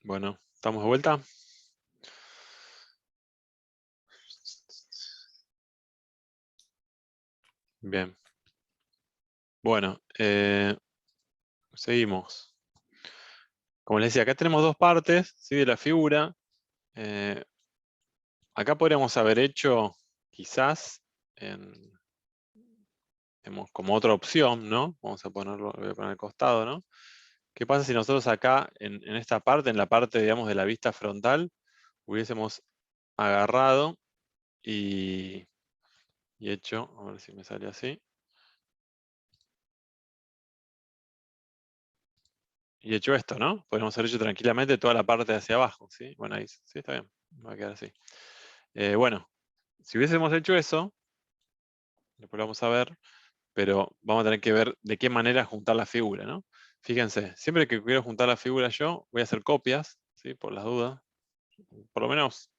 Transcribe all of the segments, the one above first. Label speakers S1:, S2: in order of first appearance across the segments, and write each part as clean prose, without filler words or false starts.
S1: Bueno, ¿estamos de vuelta? Bien. Bueno, seguimos. Como les decía, acá tenemos dos partes, ¿sí? De la figura. Eh, Acá podríamos haber hecho, quizás, como otra opción, ¿no? Vamos a ponerlo, lo voy a poner al costado, ¿no? ¿Qué pasa si nosotros acá, en esta parte, en la parte, digamos, de la vista frontal, hubiésemos agarrado y hecho, a ver si me sale así, y hecho esto, ¿no? Podríamos haber hecho tranquilamente toda la parte de hacia abajo, ¿sí? Bueno, ahí, sí, está bien, va a quedar así. Bueno, si hubiésemos hecho eso, después lo vamos a ver, pero vamos a tener que ver de qué manera juntar la figura, ¿no? Fíjense, siempre que quiero juntar la figura yo, voy a hacer copias, ¿sí? Por las dudas, por lo menos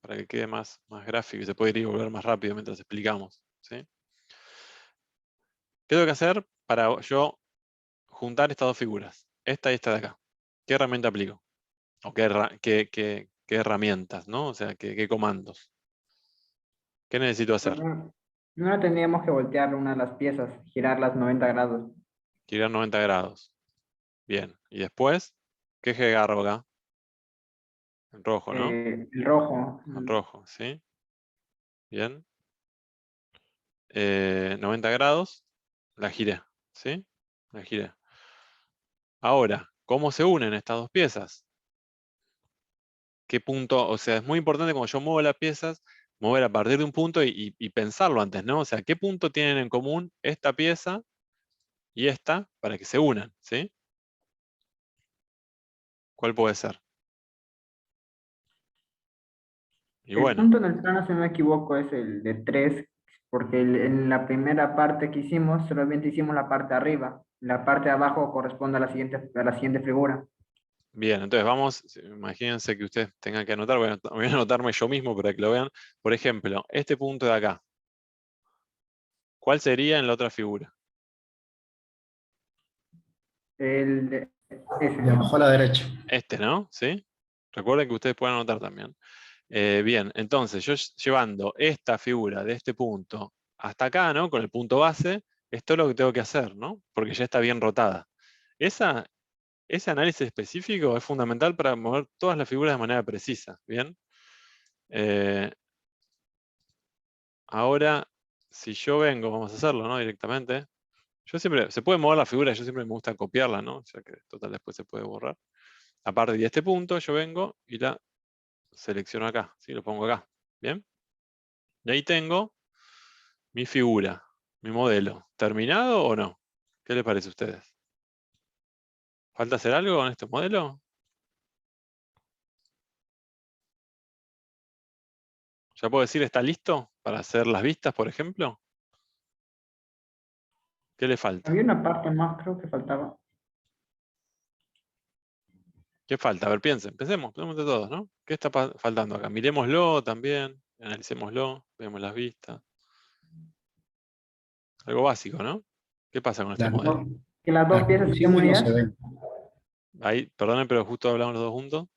S1: para que quede más gráfico y se puede ir y volver más rápido mientras explicamos, ¿sí? ¿Qué tengo que hacer para yo juntar estas dos figuras? Esta y esta de acá. ¿Qué herramienta aplico? ¿O qué herramientas, ¿no? O sea, qué comandos. ¿Qué necesito hacer?
S2: Bueno, no tendríamos que voltear una de las piezas, girarlas 90 grados.
S1: Girar 90 grados. Bien. Y después, ¿qué eje agarro acá? En rojo, ¿no?
S2: El rojo,
S1: En rojo, ¿sí? Bien. 90 grados, la giré, ¿sí? La giré. Ahora, ¿cómo se unen estas dos piezas? ¿Qué punto? O sea, es muy importante cuando yo muevo las piezas, mover a partir de un punto y pensarlo antes, ¿no? O sea, ¿qué punto tienen en común esta pieza y esta para que se unan, ¿sí? ¿Cuál puede ser? Y
S2: el
S1: bueno,
S2: punto en el plano, si no me equivoco, es el de 3, porque en la primera parte que hicimos, solamente hicimos la parte de arriba. La parte de abajo corresponde a la siguiente figura.
S1: bien, entonces vamos, imagínense que ustedes tengan que anotar, voy a anotarme yo mismo para que lo vean. Por ejemplo, este punto de acá, ¿cuál sería en la otra figura?
S2: Ese.
S3: De abajo a la derecha.
S1: Este, ¿no? ¿Sí? Recuerden que ustedes pueden anotar también. Bien, entonces yo llevando esta figura de este punto hasta acá, ¿no? Con el punto base, esto es lo que tengo que hacer, ¿no? Porque ya está bien rotada. Esa, ese análisis específico es fundamental para mover todas las figuras de manera precisa, ¿bien? Eh, Ahora, si yo vengo, vamos a hacerlo, ¿no? Directamente. Yo siempre, se puede mover la figura, yo siempre me gusta copiarla, ¿no? O sea que total después se puede borrar. A partir de este punto, yo vengo y la selecciono acá, ¿sí? Lo pongo acá, ¿bien? Y ahí tengo mi figura, mi modelo. ¿Terminado o no? ¿Qué les parece a ustedes? ¿Falta hacer algo con este modelo? ¿Ya puedo decir está listo para hacer las vistas, por ejemplo? ¿Qué le falta?
S2: Había una parte más, creo que faltaba.
S1: ¿Qué falta? A ver, piensen, pensemos de todos, ¿no? ¿Qué está faltando acá? Miremoslo también, analicémoslo, veamos las vistas. Algo básico, ¿no? ¿Qué pasa con este
S3: Las,
S1: modelo?
S2: Que las dos
S3: las
S2: piezas estén
S3: conclusiones no
S2: unidas.
S3: se ven.
S1: Ahí, perdonen, pero justo hablamos los dos juntos.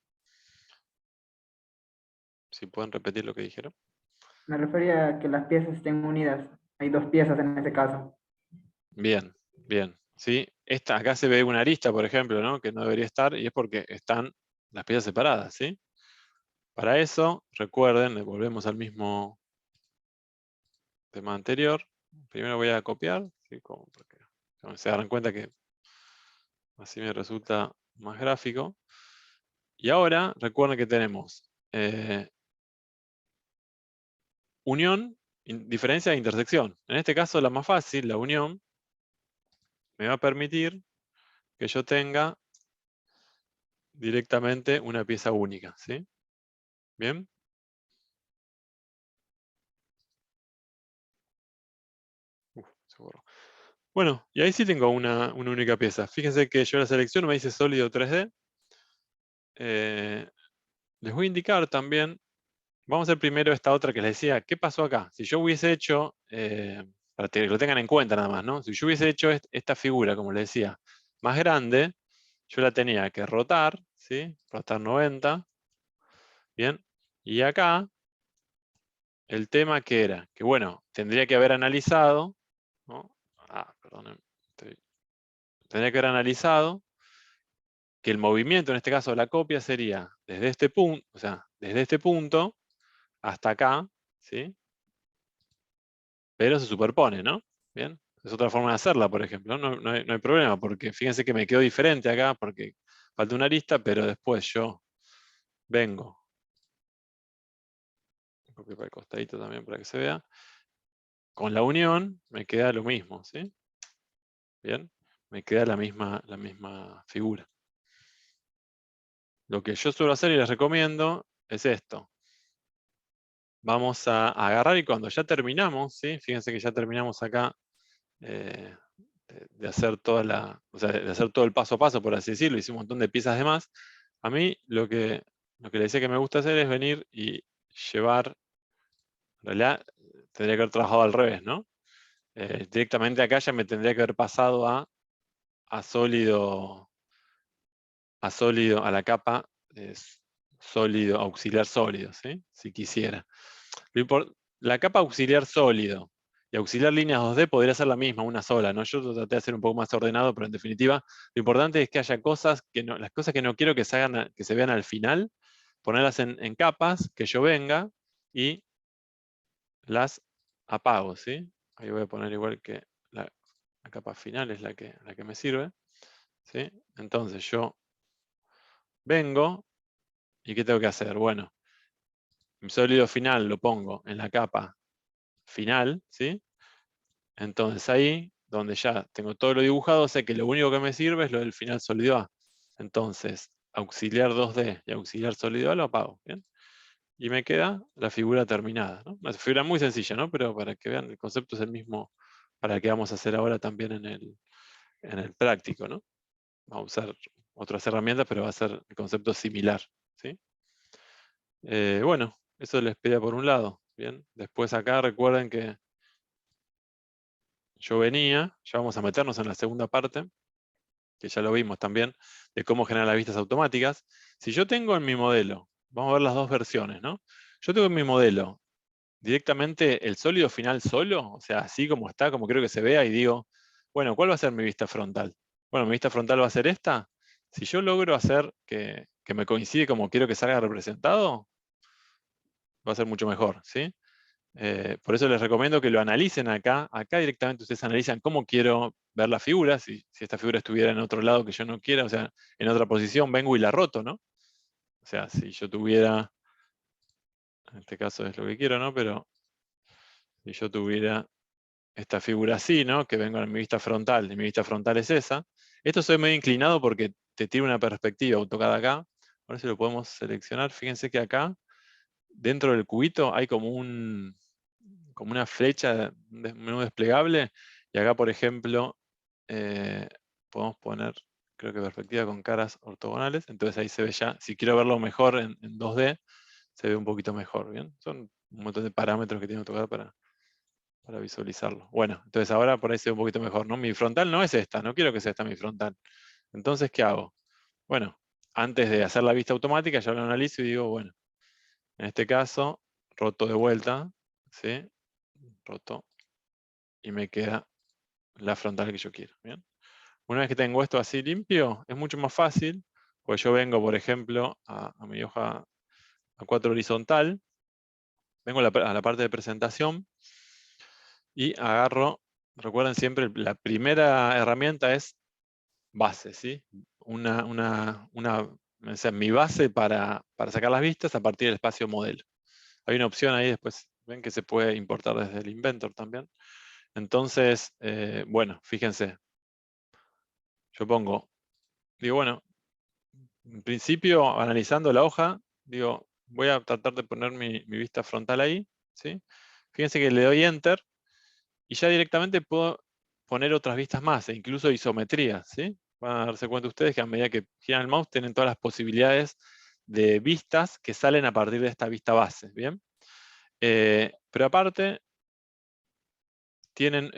S1: Si pueden repetir lo que dijeron.
S2: Me refería a que las piezas estén unidas. Hay dos piezas en este caso.
S1: Bien, bien. ¿Sí? Acá se ve una arista, por ejemplo, ¿no? Que no debería estar, y es porque están las piezas separadas, ¿sí? Para eso, recuerden, volvemos al mismo tema anterior. Primero voy a copiar, ¿sí? Porque se darán cuenta que así me resulta más gráfico. Y ahora, recuerden que tenemos unión, diferencia e intersección. En este caso, la más fácil, la unión, me va a permitir que yo tenga directamente una pieza única, ¿sí? ¿Bien? Se borró. Bueno, y ahí sí tengo una única pieza. Fíjense que yo la selecciono, me dice sólido 3D. Les voy a indicar también, vamos a hacer primero esta otra que les decía, ¿qué pasó acá? Si yo hubiese hecho, para que lo tengan en cuenta nada más, ¿no? Si yo hubiese hecho esta figura, como les decía, más grande, yo la tenía que rotar, ¿sí? Restar 90. Bien. Y acá, el tema que era, que bueno, tendría que haber analizado, ¿no? Perdón, tendría que haber analizado que el movimiento, en este caso de la copia, sería desde este punto, o sea, desde este punto hasta acá, ¿sí? Pero se superpone, ¿no? Bien. Es otra forma de hacerla, por ejemplo. No hay problema, porque fíjense que me quedó diferente acá, porque falta una arista, pero después yo vengo, copio para el costadito también para que se vea, con la unión me queda lo mismo, ¿sí? Bien, me queda la misma figura. Lo que yo suelo hacer y les recomiendo es esto. Vamos a agarrar y cuando ya terminamos, ¿sí? Fíjense que ya terminamos acá eh, de hacer o sea, de hacer todo el paso a paso, por así decirlo, hice un montón de piezas de más. A mí lo que le decía que me gusta hacer es venir y llevar, en realidad tendría que haber trabajado al revés, ¿no? Directamente acá ya me tendría que haber pasado a sólido, a la capa sólido, auxiliar sólido, ¿sí? Si quisiera. La capa auxiliar sólido y auxiliar líneas 2D podría ser la misma, una sola, ¿no? Yo lo traté de hacer un poco más ordenado, pero en definitiva, lo importante es que haya cosas las cosas que no quiero que se hagan, que se vean al final, ponerlas en capas, que yo venga y las apago, ¿sí? Ahí voy a poner igual que la capa final es la que me sirve, ¿sí? Entonces yo vengo y ¿qué tengo que hacer? Bueno, mi sólido final lo pongo en la capa final, ¿sí? Entonces ahí, donde ya tengo todo lo dibujado, sé que lo único que me sirve es lo del final sólido A. Entonces, auxiliar 2D y auxiliar sólido A lo apago, ¿bien? Y me queda la figura terminada, ¿no? Una figura muy sencilla, ¿no? Pero para que vean, el concepto es el mismo para el que vamos a hacer ahora también en el práctico, ¿no? Vamos a usar otras herramientas, pero va a ser el concepto similar, ¿sí? Bueno, eso les pedía por un lado, ¿bien? Después acá recuerden que yo venía, ya vamos a meternos en la segunda parte, que ya lo vimos también, de cómo generar las vistas automáticas. Si yo tengo en mi modelo, vamos a ver las dos versiones, ¿no? Yo tengo en mi modelo directamente el sólido final solo, o sea, así como está, como creo que se vea, y digo, bueno, ¿cuál va a ser mi vista frontal? Bueno, mi vista frontal va a ser esta. Si yo logro hacer que me coincide como quiero que salga representado, va a ser mucho mejor, ¿sí? Por eso les recomiendo que lo analicen acá. Acá directamente ustedes analizan cómo quiero ver la figura. Si esta figura estuviera en otro lado que yo no quiera, o sea, en otra posición, vengo y la roto, ¿no? O sea, si yo tuviera, en este caso es lo que quiero, ¿no? Pero si yo tuviera esta figura así, ¿no? Que vengo en mi vista frontal, y mi vista frontal es esa. Esto soy medio inclinado porque te tira una perspectiva AutoCAD acá. Ahora si lo podemos seleccionar, fíjense que acá, dentro del cubito, hay como como una flecha, un menú desplegable, y acá, por ejemplo, eh, podemos poner, creo que perspectiva con caras ortogonales, entonces ahí se ve ya, si quiero verlo mejor en 2D, se ve un poquito mejor, ¿bien? Son un montón de parámetros que tiene AutoCAD para visualizarlo. Bueno, entonces ahora por ahí se ve un poquito mejor, ¿no? Mi frontal no es esta, no quiero que sea esta mi frontal. Entonces, ¿qué hago? Bueno, antes de hacer la vista automática, ya lo analizo y digo, bueno, en este caso, roto de vuelta, ¿sí? Roto y me queda la frontal que yo quiero. ¿Bien? Una vez que tengo esto así limpio, es mucho más fácil, pues yo vengo, por ejemplo, a mi hoja A4 horizontal, vengo a la parte de presentación y agarro, recuerden siempre, la primera herramienta es base, ¿sí? O sea, mi base para sacar las vistas a partir del espacio modelo. Hay una opción ahí después, ven que se puede importar desde el Inventor también. Entonces, bueno, fíjense, yo digo, bueno, en principio, analizando la hoja, digo, voy a tratar de poner mi vista frontal ahí, ¿sí? Fíjense que le doy Enter y ya directamente puedo poner otras vistas más, e incluso isometrías, ¿sí? Van a darse cuenta ustedes que a medida que giran el mouse tienen todas las posibilidades de vistas que salen a partir de esta vista base, ¿bien? Pero aparte, tienen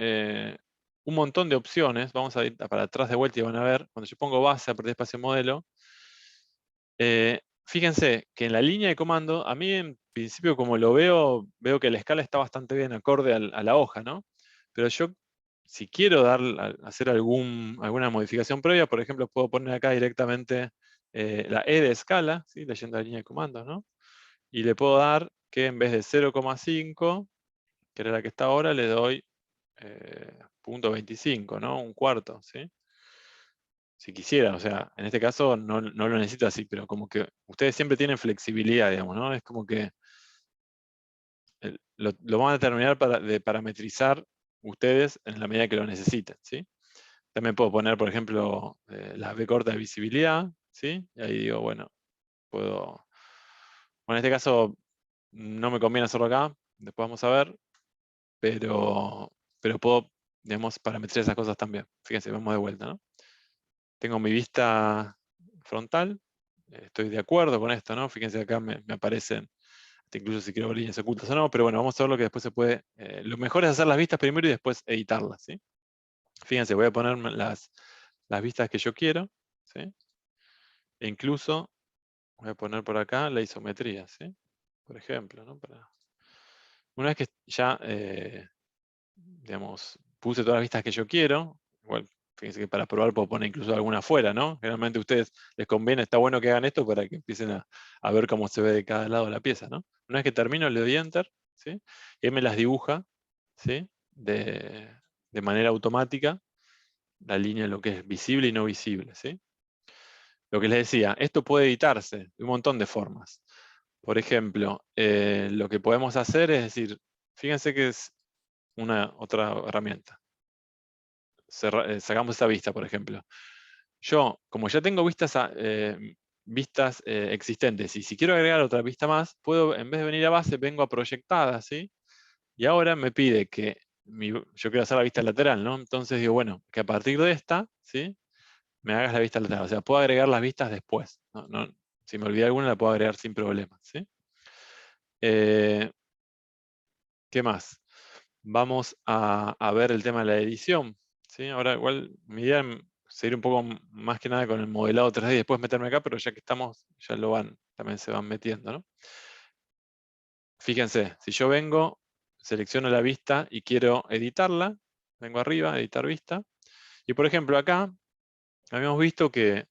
S1: un montón de opciones. Vamos a ir para atrás de vuelta y van a ver, cuando yo pongo base a partir de espacio modelo, Fíjense que en la línea de comando, a mí en principio como lo veo, veo que la escala está bastante bien acorde a la hoja, ¿no? Pero yo, si quiero hacer alguna modificación previa, por ejemplo, puedo poner acá directamente la E de escala, ¿sí? Leyendo la línea de comandos, ¿no? Y le puedo dar que en vez de 0,5, que era la que está ahora, le doy 0,25, ¿no? Un cuarto, ¿sí? Si quisiera, o sea, en este caso no lo necesito así, pero como que ustedes siempre tienen flexibilidad, digamos, ¿no? Es como que lo van a terminar de parametrizar ustedes en la medida que lo necesiten, ¿sí? También puedo poner, por ejemplo, la B corta de visibilidad, ¿sí? Y ahí digo, bueno, puedo... Bueno, en este caso no me conviene hacerlo acá, después vamos a ver, pero puedo, digamos, parametrizar esas cosas también. Fíjense, vamos de vuelta, ¿no? Tengo mi vista frontal, estoy de acuerdo con esto, ¿no? Fíjense acá me aparecen, incluso si quiero ver líneas ocultas o no, pero bueno, vamos a ver lo que después se puede. Lo mejor es hacer las vistas primero y después editarlas, ¿sí? Fíjense, voy a poner las vistas que yo quiero, ¿sí? E incluso voy a poner por acá la isometría, ¿sí? Por ejemplo, ¿no? Una vez que ya, digamos, puse todas las vistas que yo quiero, igual, fíjense que para probar puedo poner incluso alguna afuera, ¿no? Generalmente a ustedes les conviene, está bueno que hagan esto para que empiecen a ver cómo se ve de cada lado la pieza, ¿no? Una vez que termino, le doy Enter, ¿sí? Y él me las dibuja, ¿sí? De manera automática, la línea de lo que es visible y no visible, ¿sí? Lo que les decía, esto puede editarse de un montón de formas. Por ejemplo, lo que podemos hacer es decir, fíjense que es una otra herramienta. Sacamos esa vista, por ejemplo. Yo, como ya tengo vistas existentes, y si quiero agregar otra vista más, puedo, en vez de venir a base, vengo a proyectada, ¿sí? Y ahora me pide que yo quiero hacer la vista lateral, ¿no? Entonces digo, bueno, que a partir de esta, ¿sí? Me hagas la vista lateral. O sea, puedo agregar las vistas después. Si me olvidé alguna, la puedo agregar sin problema, ¿sí? ¿Qué más? Vamos a ver el tema de la edición, ¿sí? Ahora igual mi idea es seguir un poco más que nada con el modelado 3D y después meterme acá, pero ya que estamos, ya también se van metiendo, ¿no? Fíjense, si yo vengo, selecciono la vista y quiero editarla, vengo arriba, editar vista, y por ejemplo acá, habíamos visto que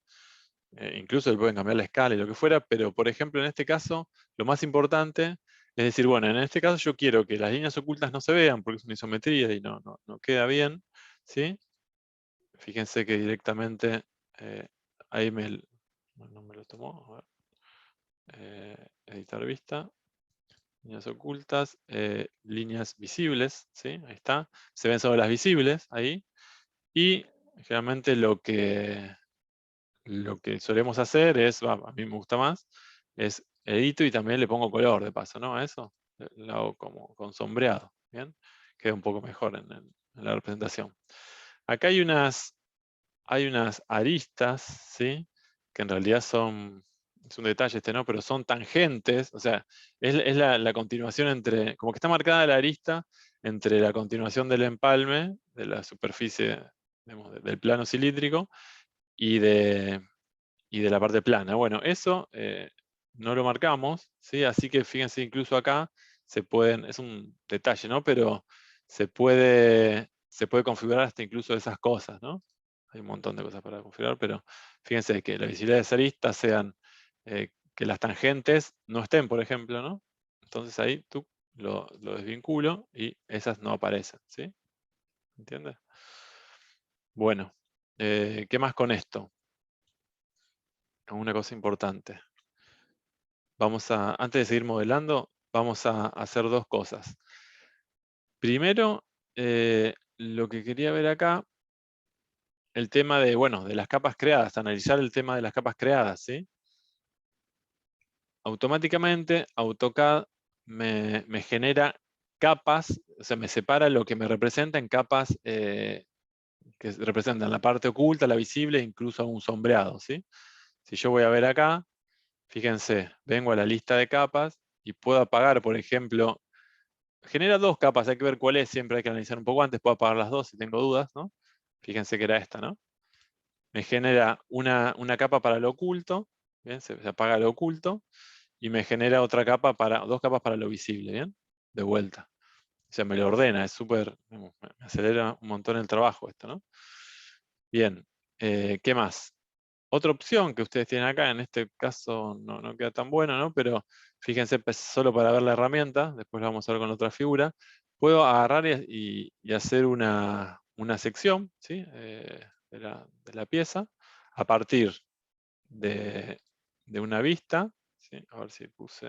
S1: incluso le pueden cambiar la escala y lo que fuera, pero por ejemplo en este caso, lo más importante es decir, bueno, en este caso yo quiero que las líneas ocultas no se vean porque es una isometría y no queda bien, ¿sí? Fíjense que directamente eh, ahí no me lo tomó, a ver. Editar vista, líneas ocultas, líneas visibles, ¿sí? Ahí está, se ven solo las visibles ahí, y generalmente lo que solemos hacer es, a mí me gusta más, es edito y también le pongo color de paso, ¿no? A eso lo hago como con sombreado, ¿bien? Queda un poco mejor en la representación. Acá hay unas aristas, ¿sí? Que en realidad es un detalle este, ¿no? Pero son tangentes, o sea, es la continuación entre, como que está marcada la arista entre la continuación del empalme, de la superficie, digamos, del plano cilíndrico, y de la parte plana. Bueno, eso no lo marcamos, ¿sí? Así que fíjense, incluso acá es un detalle, ¿no? Pero se puede configurar hasta incluso esas cosas, ¿no? Hay un montón de cosas para configurar, pero fíjense que la visibilidad de esa arista sean que las tangentes no estén, por ejemplo, ¿no? Entonces ahí tú lo desvinculo y esas no aparecen, ¿sí? ¿Entiendes? Bueno, ¿qué más con esto? Una cosa importante. Antes de seguir modelando, vamos a hacer dos cosas. Primero, lo que quería ver acá, el tema de las capas creadas, analizar el tema de las capas creadas, ¿sí? Automáticamente, AutoCAD me genera capas, o sea, me separa lo que me representa en capas que representan la parte oculta, la visible, incluso un sombreado, ¿sí? Si yo voy a ver acá, fíjense, vengo a la lista de capas y puedo apagar, por ejemplo, genera dos capas, hay que ver cuál es, siempre hay que analizar un poco antes, puedo apagar las dos si tengo dudas, ¿no? Fíjense que era esta, ¿no? Me genera una capa para lo oculto Bien, se apaga lo oculto y me genera otra capa dos capas para lo visible, ¿bien? De vuelta. O sea, me lo ordena, es súper, me acelera un montón el trabajo esto, ¿no? Bien, ¿qué más? Otra opción que ustedes tienen acá, en este caso no queda tan bueno, ¿no? Pero fíjense, pues, solo para ver la herramienta, después lo vamos a ver con otra figura, puedo agarrar y hacer una sección, ¿sí? De la pieza a partir de una vista, ¿sí? A ver si puse,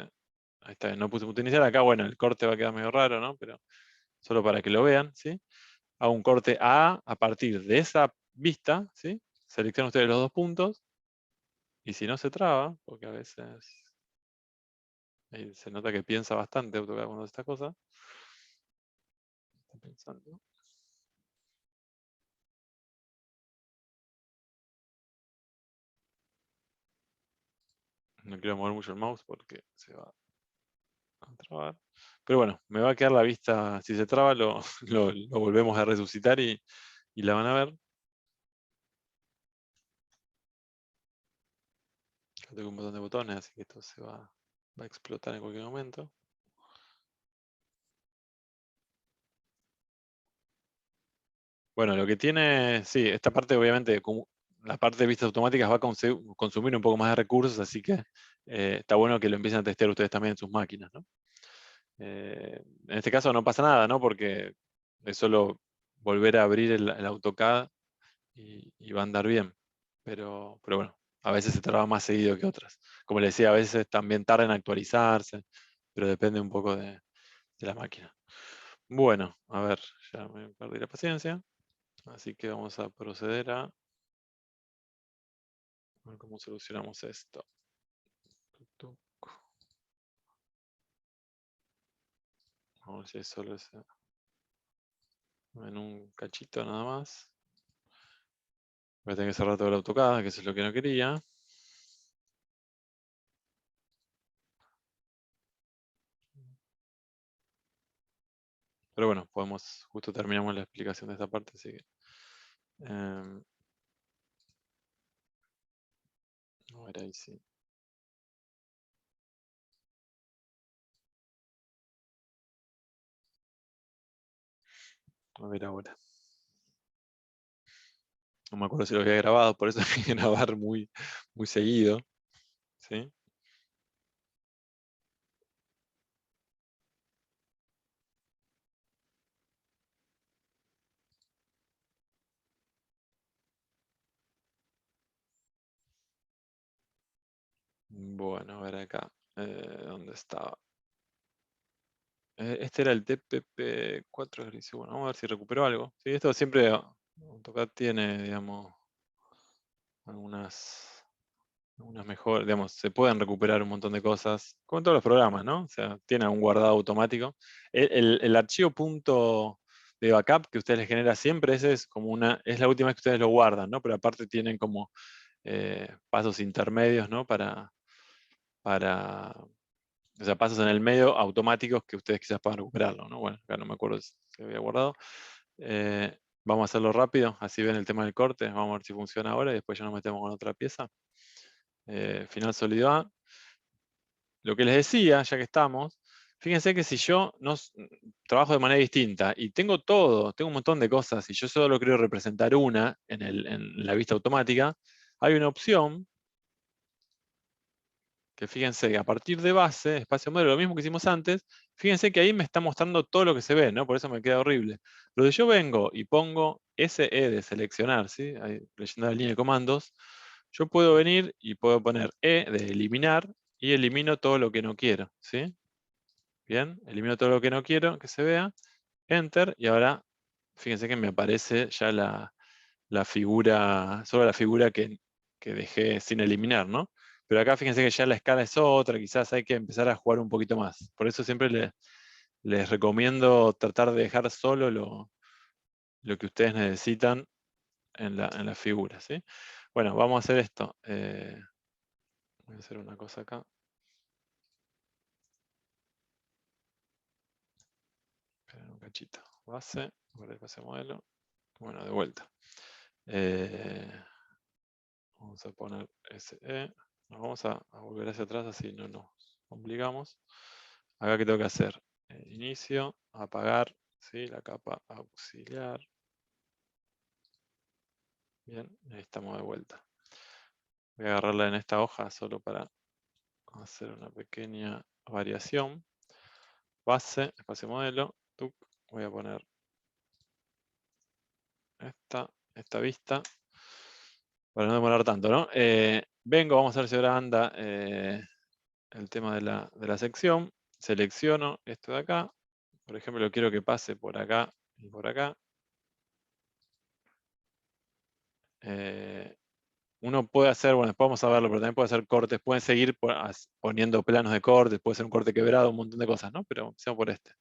S1: ahí está, no puse punto inicial, acá bueno, el corte va a quedar medio raro, ¿no? Pero solo para que lo vean, ¿sí? Hago un corte a partir de esa vista, ¿sí? Seleccionan ustedes los dos puntos, y si no se traba, porque a veces ahí se nota que piensa bastante AutoCAD cuando hace esta cosa, está pensando. No quiero mover mucho el mouse porque se va a trabar. Pero bueno, me va a quedar la vista, si se traba lo volvemos a resucitar y la van a ver. Acá tengo un montón de botones, así que esto va a explotar en cualquier momento. Bueno, lo que tiene, sí, esta parte obviamente, como la parte de vistas automáticas va a consumir un poco más de recursos, así que está bueno que lo empiecen a testear ustedes también en sus máquinas, ¿no? En este caso no pasa nada, ¿no? Porque es solo volver a abrir el AutoCAD y va a andar bien. Pero bueno, a veces se traba más seguido que otras. Como les decía, a veces también tarda en actualizarse, pero depende un poco de la máquina. Bueno, a ver, ya me perdí la paciencia. Así que vamos a proceder a ver cómo solucionamos esto. Tuc, tuc. Vamos a ver si es solo ese. En un cachito nada más. Voy a tener que cerrar todo el AutoCAD, que eso es lo que no quería. Pero bueno, justo terminamos la explicación de esta parte, así que. A ver ahí sí. A ver ahora. No me acuerdo si lo había grabado, por eso hay que grabar muy seguido. ¿Sí? Bueno, a ver acá. ¿Dónde estaba? Este era el TPP4 ejercicio. Bueno, vamos a ver si recupero algo. Sí, esto siempre AutoCAD tiene, digamos, algunas mejor, digamos, se pueden recuperar un montón de cosas, como en todos los programas, ¿no? O sea, tiene un guardado automático. El archivo punto de backup que ustedes les genera siempre, ese es como es la última vez que ustedes lo guardan, ¿no? Pero aparte tienen como pasos intermedios, ¿no? Para, o sea, pasos en el medio automáticos que ustedes quizás puedan recuperarlo, ¿no? Bueno, acá no me acuerdo si había guardado. Vamos a hacerlo rápido, así ven el tema del corte. Vamos a ver si funciona ahora y después ya nos metemos con otra pieza. Final sólido A. Lo que les decía, ya que estamos, fíjense que si yo trabajo de manera distinta y tengo tengo un montón de cosas y yo solo quiero representar una en la vista automática, hay una opción que fíjense que a partir de base, espacio modelo, lo mismo que hicimos antes, fíjense que ahí me está mostrando todo lo que se ve, ¿no? Por eso me queda horrible. Pero si yo vengo y pongo SE de seleccionar, ¿sí? Ahí, leyendo la línea de comandos, yo puedo venir y puedo poner E de eliminar y elimino todo lo que no quiero, ¿sí? Bien, elimino todo lo que no quiero que se vea, Enter, y ahora fíjense que me aparece ya la figura, solo la figura que dejé sin eliminar, ¿no? Pero acá fíjense que ya la escala es otra, quizás hay que empezar a jugar un poquito más. Por eso siempre les recomiendo tratar de dejar solo lo que ustedes necesitan en la figura, ¿sí? Bueno, vamos a hacer esto. Voy a hacer una cosa acá. Esperen un cachito. Base, base modelo. Bueno, de vuelta. Vamos a poner SE. Nos vamos a volver hacia atrás, así no nos complicamos. Acá, ¿qué tengo que hacer? Inicio, apagar, ¿sí? La capa auxiliar. Bien, ahí estamos de vuelta. Voy a agarrarla en esta hoja solo para hacer una pequeña variación. Base, espacio modelo. Tuc, voy a poner esta vista para no demorar tanto, ¿no? Vengo, vamos a ver si ahora anda el tema de la sección. Selecciono esto de acá. Por ejemplo, quiero que pase por acá y por acá. Uno puede hacer, bueno, después vamos a verlo, pero también puede hacer cortes. Pueden seguir poniendo planos de cortes, puede ser un corte quebrado, un montón de cosas, ¿no? Pero empecemos por este.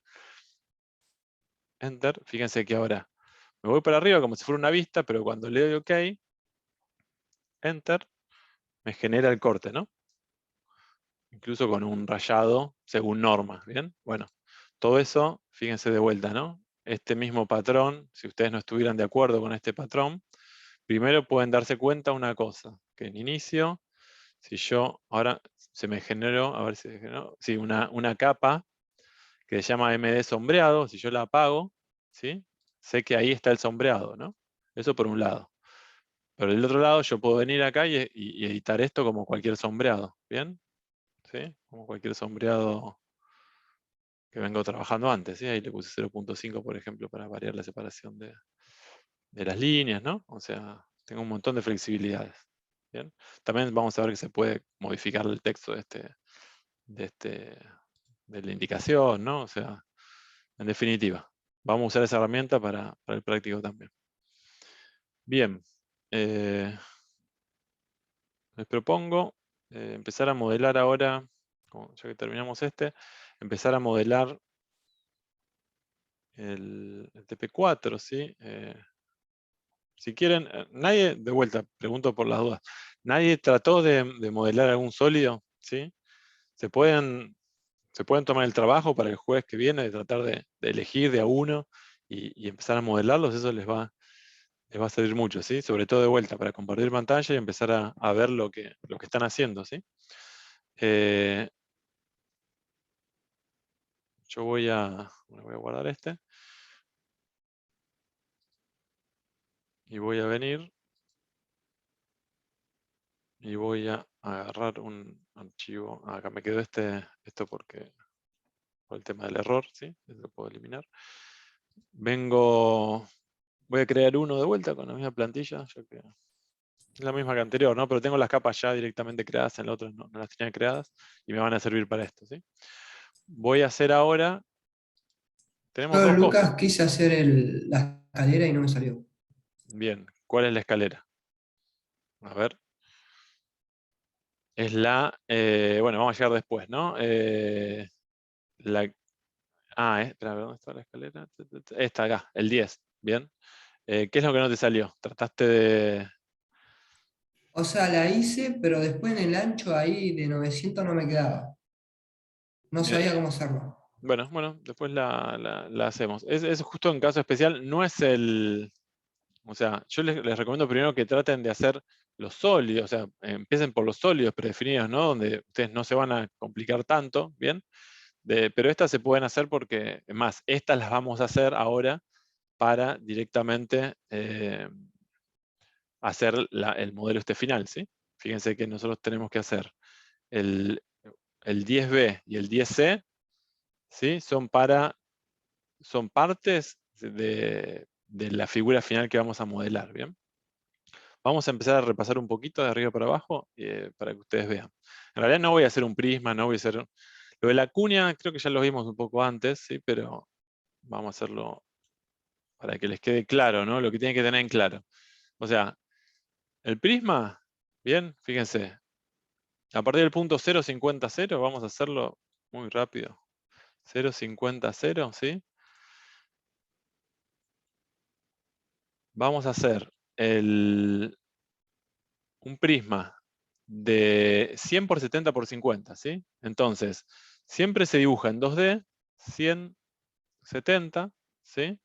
S1: Enter. Fíjense que ahora me voy para arriba como si fuera una vista, pero cuando le doy OK, Enter, me genera el corte, ¿no? Incluso con un rayado según normas, ¿bien? Bueno, todo eso, fíjense de vuelta, ¿no? Este mismo patrón, si ustedes no estuvieran de acuerdo con este patrón, primero pueden darse cuenta una cosa, que en inicio, si yo, ahora se me generó, a ver si se generó, sí, una capa que se llama MD sombreado, si yo la apago, ¿sí? Sé que ahí está el sombreado, ¿no? Eso por un lado. Pero del otro lado yo puedo venir acá y editar esto como cualquier sombreado, ¿bien? ¿Sí? Como cualquier sombreado que vengo trabajando antes, ¿sí? Ahí le puse 0.5, por ejemplo, para variar la separación de las líneas, ¿no? O sea, tengo un montón de flexibilidades. ¿Bien? También vamos a ver que se puede modificar el texto de la indicación, ¿no? O sea, en definitiva, vamos a usar esa herramienta para el práctico también. Bien, les propongo empezar a modelar ahora, ya que terminamos empezar a modelar el TP4, ¿sí? Si quieren, nadie, de vuelta, pregunto por las dudas, ¿nadie trató de modelar algún sólido? ¿Sí? Se pueden tomar el trabajo para el jueves que viene de tratar de elegir de a uno y empezar a modelarlos, eso les va a servir mucho, ¿sí? Sobre todo de vuelta, para compartir pantalla y empezar a ver lo que están haciendo, ¿sí? Yo voy a guardar y voy a venir y voy a agarrar un archivo. Acá me quedó esto porque por el tema del error, ¿sí? Lo puedo eliminar. Voy a crear uno de vuelta con la misma plantilla, ya que es la misma que anterior, ¿no? Pero tengo las capas ya directamente creadas, en la otra no las tenía creadas y me van a servir para esto, ¿sí? Voy a hacer ahora, tenemos
S3: Yo,
S1: dos cosas.
S3: Lucas, quise hacer la escalera y no me salió.
S1: Bien, ¿cuál es la escalera? A ver. Es bueno, vamos a llegar después, ¿no? Espera, ¿dónde está la escalera? Esta acá, el 10, bien. ¿Qué es lo que no te salió? Trataste de...
S3: O sea, la hice, pero después en el ancho ahí de 900 no me quedaba. No
S1: Bien.
S3: sabía cómo hacerlo.
S1: Bueno, después la hacemos. Es justo en caso especial, no es o sea, yo les recomiendo primero que traten de hacer los sólidos, o sea, empiecen por los sólidos predefinidos, ¿no? Donde ustedes no se van a complicar tanto, ¿bien? Pero estas se pueden hacer porque, es más, estas las vamos a hacer ahora para directamente hacer el modelo final, ¿sí? Fíjense que nosotros tenemos que hacer el, el 10B y el 10C, ¿sí? Son partes de la figura final que vamos a modelar, ¿bien? Vamos a empezar a repasar un poquito de arriba para abajo para que ustedes vean. En realidad no voy a hacer un prisma, no voy a hacer... Lo de la cuña creo que ya lo vimos un poco antes, ¿sí? Pero vamos a hacerlo para que les quede claro, ¿no? Lo que tienen que tener en claro. O sea, el prisma, bien, fíjense, a partir del punto 0,50, 0, vamos a hacerlo muy rápido. 0,50, 0, ¿sí? Vamos a hacer un prisma de 100 por 70 por 50, ¿sí? Entonces, siempre se dibuja en 2D, 100, 70, ¿sí?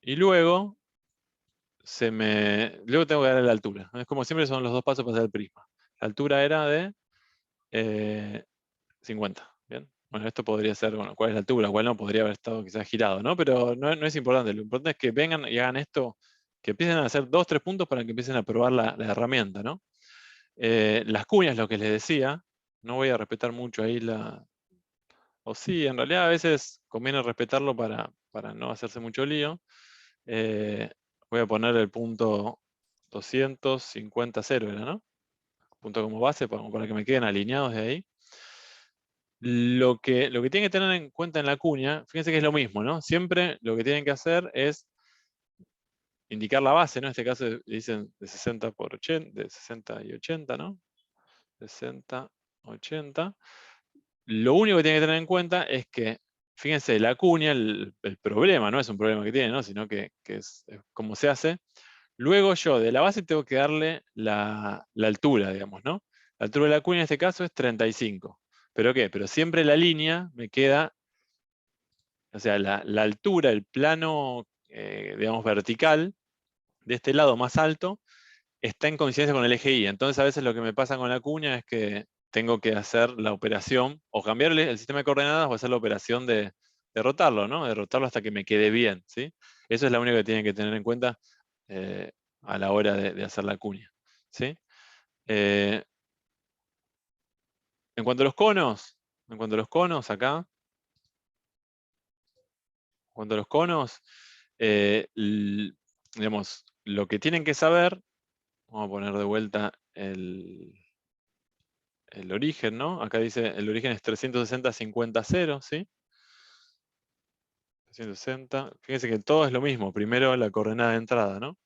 S1: Y luego luego tengo que darle la altura. Es como siempre son los dos pasos para hacer el prisma. La altura era de 50. ¿Bien? Bueno, esto podría ser, bueno, ¿cuál es la altura? ¿Cuál no? Podría haber estado quizás girado, ¿no? Pero no es importante. Lo importante es que vengan y hagan esto, que empiecen a hacer 2, 3 puntos para que empiecen a probar la herramienta, ¿no? Las cuñas, lo que les decía, no voy a respetar mucho ahí o sí, en realidad a veces conviene respetarlo para no hacerse mucho lío. Voy a poner el punto 250,0, ¿era, no? Punto como base para que me queden alineados de ahí. Lo que tienen que tener en cuenta en la cuña, fíjense que es lo mismo, ¿no? Siempre lo que tienen que hacer es indicar la base, ¿no? En este caso dicen de 60 por 80, de 60 y 80, ¿no? 60, 80. Lo único que tienen que tener en cuenta es que, fíjense, la cuña, el problema, no es un problema que tiene, ¿no? Sino que es cómo se hace. Luego yo de la base tengo que darle la altura, digamos, ¿no? La altura de la cuña en este caso es 35. ¿Pero qué? Pero siempre la línea me queda, o sea, la altura, el plano, digamos, vertical de este lado más alto está en coincidencia con el eje Y. Entonces a veces lo que me pasa con la cuña es que tengo que hacer la operación, o cambiarle el sistema de coordenadas, o hacer la operación de rotarlo, ¿no? De rotarlo hasta que me quede bien, ¿sí? Eso es lo único que tienen que tener en cuenta eh, a la hora de hacer la cuña, ¿sí? Eh, en cuanto a los conos, acá, en cuanto a los conos, digamos, lo que tienen que saber, vamos a poner de vuelta el origen, ¿no? Acá dice, el origen es 360, 50, 0, ¿sí? 360. Fíjense que todo es lo mismo. Primero la coordenada de entrada, ¿no?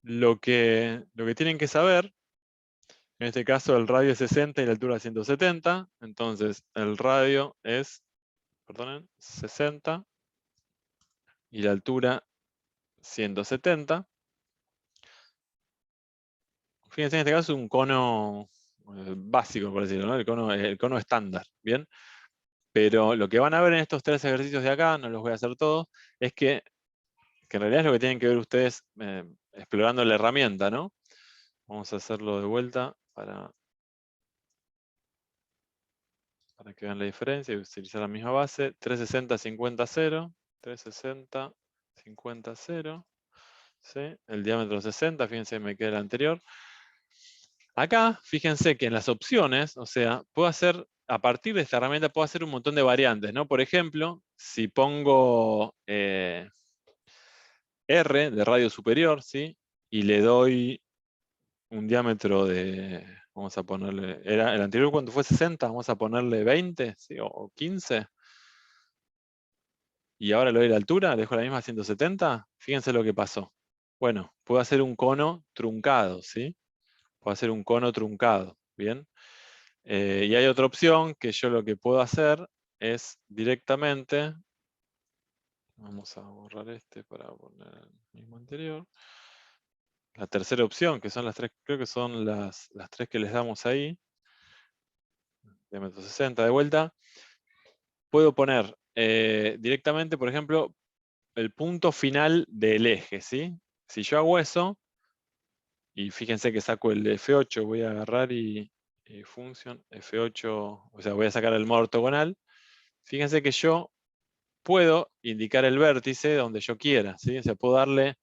S1: Lo que tienen que saber, en este caso el radio es 60 y la altura es 170. Entonces el radio es, perdonen, 60 y la altura 170. Fíjense, en este caso es un cono básico, por decirlo, ¿no? El cono estándar, ¿bien? Pero lo que van a ver en estos 3 ejercicios de acá, no los voy a hacer todos, es que en realidad es lo que tienen que ver ustedes explorando la herramienta, ¿no? Vamos a hacerlo de vuelta para que vean la diferencia y utilizar la misma base. 360, 50, 0. 360, 50, 0. ¿Sí? El diámetro 60, fíjense, me queda el anterior. Acá, fíjense que en las opciones, o sea, puedo hacer, a partir de esta herramienta, puedo hacer un montón de variantes, ¿no? Por ejemplo, si pongo R de radio superior, ¿sí? Y le doy un diámetro de, vamos a ponerle, era el anterior cuando fue 60, vamos a ponerle 20, ¿sí? O 15. Y ahora le doy la altura, le dejo la misma 170. Fíjense lo que pasó. Bueno, puedo hacer un cono truncado, ¿sí? Puedo hacer un cono truncado, ¿bien? Y hay otra opción que yo lo que puedo hacer es directamente, vamos a borrar este para poner el mismo anterior. La tercera opción, que son las 3, creo que son las 3 que les damos ahí. Diámetro 60 de vuelta. Puedo poner directamente, por ejemplo, el punto final del eje, ¿sí? Si yo hago eso, y fíjense que saco el F8, voy a agarrar y función F8, o sea, voy a sacar el modo ortogonal. Fíjense que yo puedo indicar el vértice donde yo quiera, ¿sí? O sea, puedo darle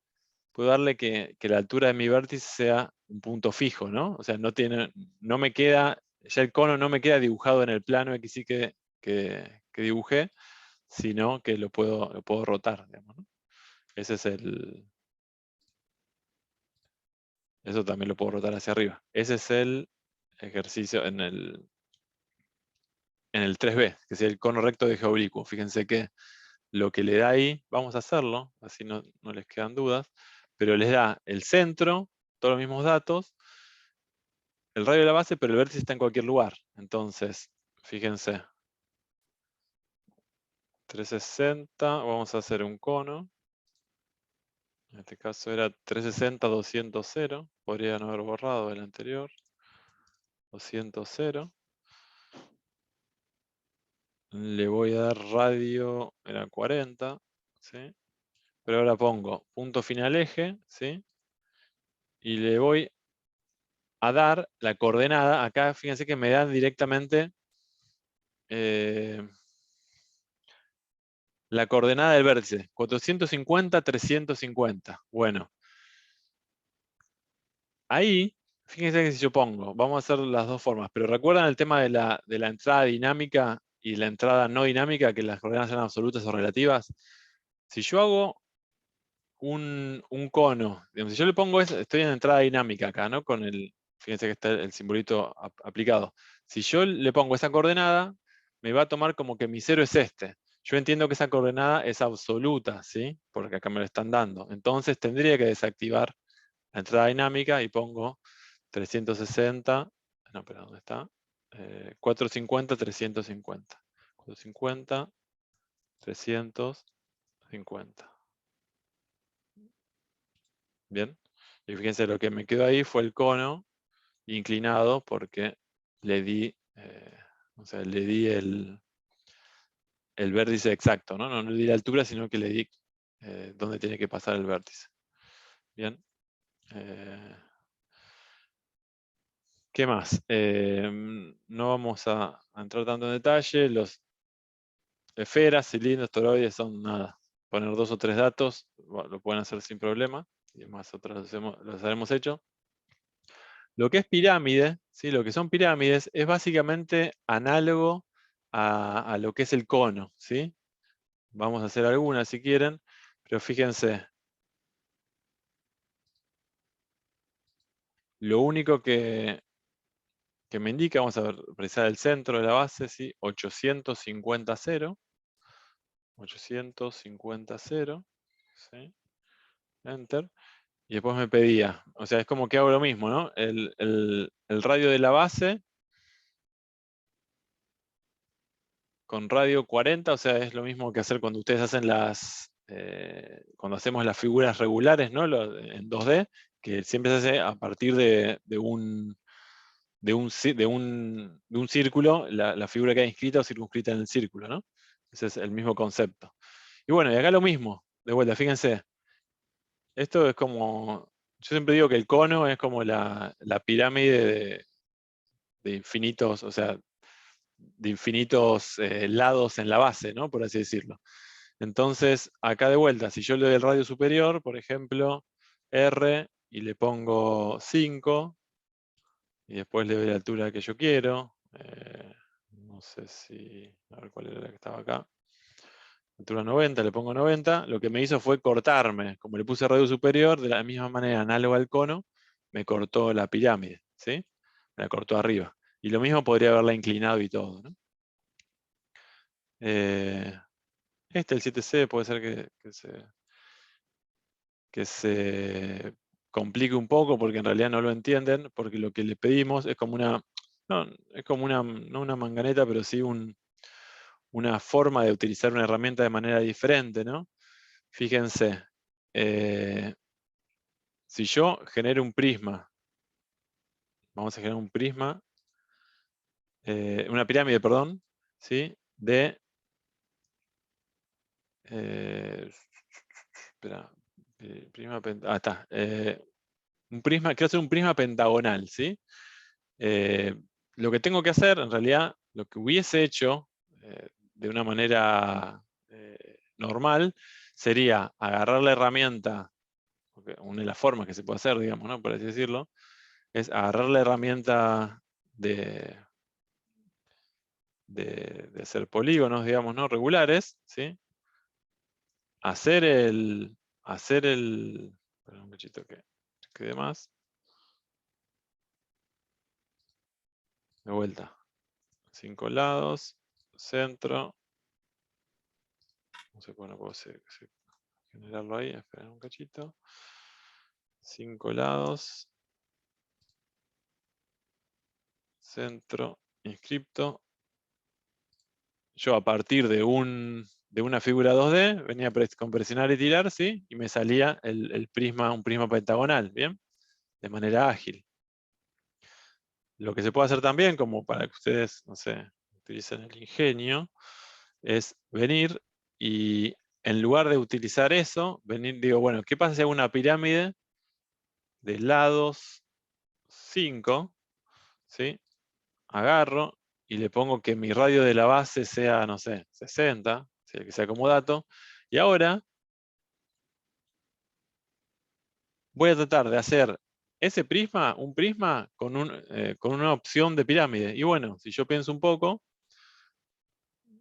S1: que la altura de mi vértice sea un punto fijo, ¿no? O sea, no me queda, ya el cono no me queda dibujado en el plano XY que dibujé, sino que lo puedo rotar, digamos, ¿no? Ese es eso también lo puedo rotar hacia arriba. Ese es el ejercicio en el 3B, que es el cono recto de eje oblicuo. Fíjense que lo que le da ahí, vamos a hacerlo, así no les quedan dudas, pero les da el centro, todos los mismos datos, el radio de la base, pero el vértice está en cualquier lugar. Entonces, fíjense, 360, vamos a hacer un cono. En este caso era 360, 200, 0. Podría no haber borrado el anterior. 200, 0. Le voy a dar radio, era 40, ¿sí? pero ahora pongo punto final eje, ¿sí? Y le voy a dar la coordenada. Acá fíjense que me dan directamente la coordenada del vértice, 450, 350. Bueno, ahí, fíjense que si yo pongo, vamos a hacer las dos formas, pero recuerdan el tema de la entrada dinámica y la entrada no dinámica, que las coordenadas son absolutas o relativas. Si yo hago un cono, digamos, si yo le pongo eso, estoy en entrada dinámica acá, ¿no? Con fíjense que está el simbolito aplicado. Si yo le pongo esa coordenada, me va a tomar como que mi cero es este. Yo entiendo que esa coordenada es absoluta, ¿sí? Porque acá me lo están dando. Entonces tendría que desactivar la entrada dinámica y pongo 360, no, pero ¿dónde está? 450, 350. 450, 350. Bien. Y fíjense, lo que me quedó ahí fue el cono inclinado porque le di, o sea, le di el vértice exacto, ¿no? No le di la altura, sino que le di dónde tiene que pasar el vértice. Bien. ¿Qué más? No vamos a entrar tanto en detalle. Los esferas, cilindros, toroides son nada. Poner 2 o 3 datos, lo pueden hacer sin problema. Y más otros los haremos hecho. Lo que es pirámide, ¿sí? Lo que son pirámides es básicamente análogo a lo que es el cono, ¿sí? Vamos a hacer algunas si quieren, pero fíjense. Lo único que me indica, vamos a ver, precisar el centro de la base, ¿sí? 850, 0. 850, 0. ¿Sí? Enter. Y después me pedía, o sea, es como que hago lo mismo, ¿no? El radio de la base con radio 40, o sea, es lo mismo que hacer cuando ustedes hacen cuando hacemos las figuras regulares, ¿no? En 2D, que siempre se hace a partir de un círculo, la figura que hay inscrita o circunscrita en el círculo, ¿no? Ese es el mismo concepto. Y bueno, y acá lo mismo, de vuelta, fíjense, esto es como, yo siempre digo que el cono es como la pirámide de infinitos, o sea, de infinitos lados en la base, ¿no? Por así decirlo. Entonces, acá de vuelta, si yo le doy el radio superior, por ejemplo, R, y le pongo 5, y después le doy la altura que yo quiero, no sé si, a ver cuál era la que estaba acá, altura 90, le pongo 90, lo que me hizo fue cortarme, como le puse radio superior, de la misma manera, análogo al cono, me cortó la pirámide, ¿sí? Me la cortó arriba. Y lo mismo podría haberla inclinado y todo, ¿no? El 7C puede ser que se complique un poco porque en realidad no lo entienden, porque lo que le pedimos es como no una manganeta, pero sí una forma de utilizar una herramienta de manera diferente, ¿no? Fíjense, si yo genero un prisma, vamos a generar un prisma, una pirámide, perdón, ¿sí? Espera, está. Quiero hacer un prisma pentagonal, ¿sí? Lo que tengo que hacer, en realidad, lo que hubiese hecho de una manera normal, sería agarrar la herramienta, porque una de las formas que se puede hacer, digamos, ¿no? Por así decirlo, es agarrar la herramienta de hacer polígonos, digamos, ¿no? Regulares, ¿sí? Perdón, un cachito que quede más. De vuelta. 5 lados, centro. No sé cuándo puedo generarlo ahí. Esperen un cachito. 5 lados. Centro. Inscripto. Yo a partir de una figura 2D venía con presionar y tirar, ¿sí? Y me salía un prisma pentagonal, ¿bien? De manera ágil. Lo que se puede hacer también, como para que ustedes, no sé, utilicen el ingenio, es venir y en lugar de utilizar eso, digo, bueno, ¿qué pasa si hago una pirámide de lados 5? ¿Sí? Agarro y le pongo que mi radio de la base sea, no sé, 60, ¿sí? Que sea como dato. Y ahora voy a tratar de hacer ese prisma, un prisma con una opción de pirámide. Y bueno, si yo pienso un poco,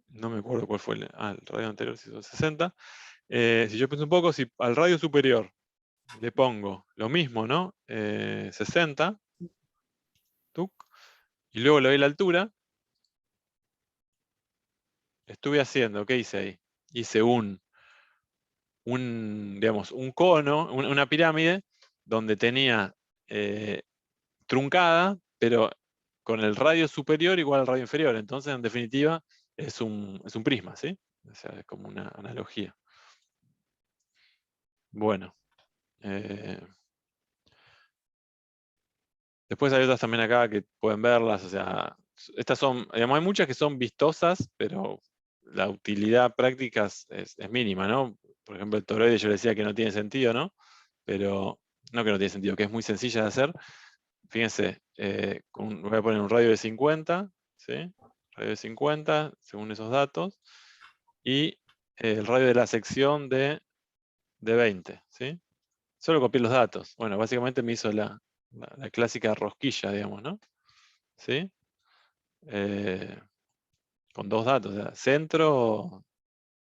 S1: no me acuerdo cuál fue el radio anterior, si hizo 60. Si yo pienso un poco, si al radio superior le pongo lo mismo, ¿no? 60, tuc, y luego le doy la altura, estuve haciendo, ¿qué hice ahí? Hice digamos, un cono, una pirámide, donde tenía truncada, pero con el radio superior igual al radio inferior. Entonces, en definitiva, es un prisma, ¿sí? O sea, es como una analogía. Bueno. Después hay otras también acá que pueden verlas, o sea, estas son, digamos, hay muchas que son vistosas, pero la utilidad práctica es mínima, ¿no? Por ejemplo, el toroide yo le decía que no tiene sentido, ¿no? Pero no que no tiene sentido, que es muy sencilla de hacer. Fíjense, voy a poner un radio de 50, ¿sí? Radio de 50, según esos datos, y el radio de la sección de 20, ¿sí? Solo copié los datos. Bueno, básicamente me hizo la clásica rosquilla, digamos, ¿no? ¿Sí? Con dos datos, o sea, centro,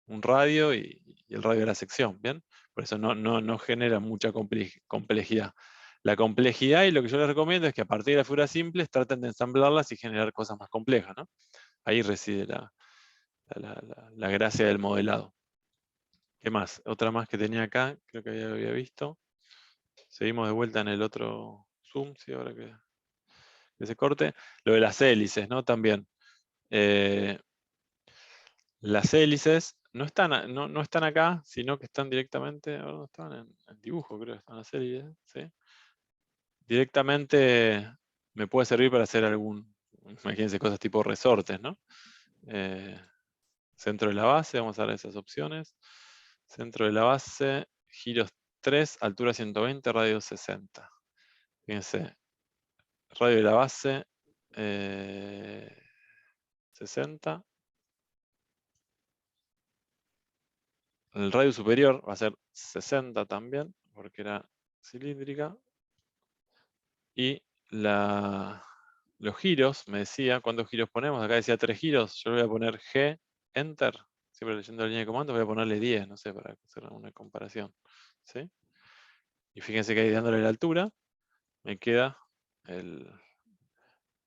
S1: un radio y el radio de la sección, ¿bien? Por eso no genera mucha complejidad. La complejidad, y lo que yo les recomiendo, es que a partir de las figuras simples traten de ensamblarlas y generar cosas más complejas, ¿no? Ahí reside la gracia del modelado. ¿Qué más? Otra más que tenía acá, creo que había visto. Seguimos de vuelta en el otro Zoom, sí, ahora que se corte. Lo de las hélices, ¿no? También. Las hélices no están acá, sino que están directamente, ahora no estaban en dibujo, creo que están las hélices, ¿sí? Directamente me puede servir para hacer imagínense, cosas tipo resortes, ¿no? Centro de la base, vamos a dar esas opciones. Centro de la base, giros 3, altura 120, radio 60. Fíjense, radio de la base 60. El radio superior va a ser 60 también, porque era cilíndrica. Y los giros, me decía, ¿cuántos giros ponemos? Acá decía 3 giros, yo le voy a poner G, Enter. Siempre leyendo la línea de comandos voy a ponerle 10, no sé, para hacer una comparación. ¿Sí? Y fíjense que ahí dándole la altura, me queda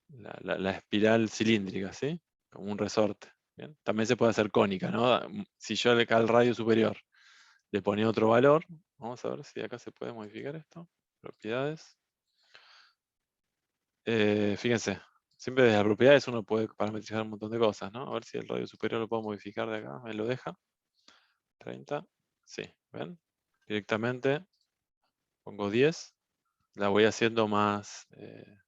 S1: la espiral cilíndrica, ¿sí? Como un resorte. ¿Bien? También se puede hacer cónica, ¿no? Si yo acá al radio superior le ponía otro valor, vamos a ver si acá se puede modificar esto. Propiedades. Fíjense, siempre desde las propiedades uno puede parametrizar un montón de cosas, ¿no? A ver si el radio superior lo puedo modificar de acá, me lo deja. 30, sí, ¿ven? Directamente pongo 10, la voy haciendo más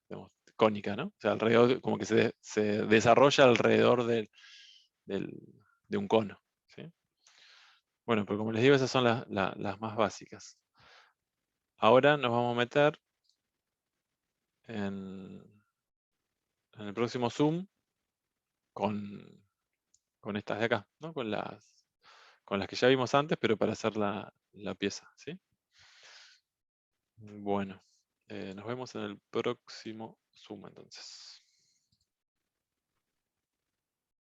S1: digamos, cónica, ¿no? O sea, alrededor, como que se desarrolla alrededor de un cono, ¿sí? Bueno, pero como les digo, esas son las más básicas. Ahora nos vamos a meter en el próximo Zoom con estas de acá, ¿no? Con las que ya vimos antes, pero para hacer la pieza, ¿sí? Bueno, nos vemos en el próximo Zoom entonces.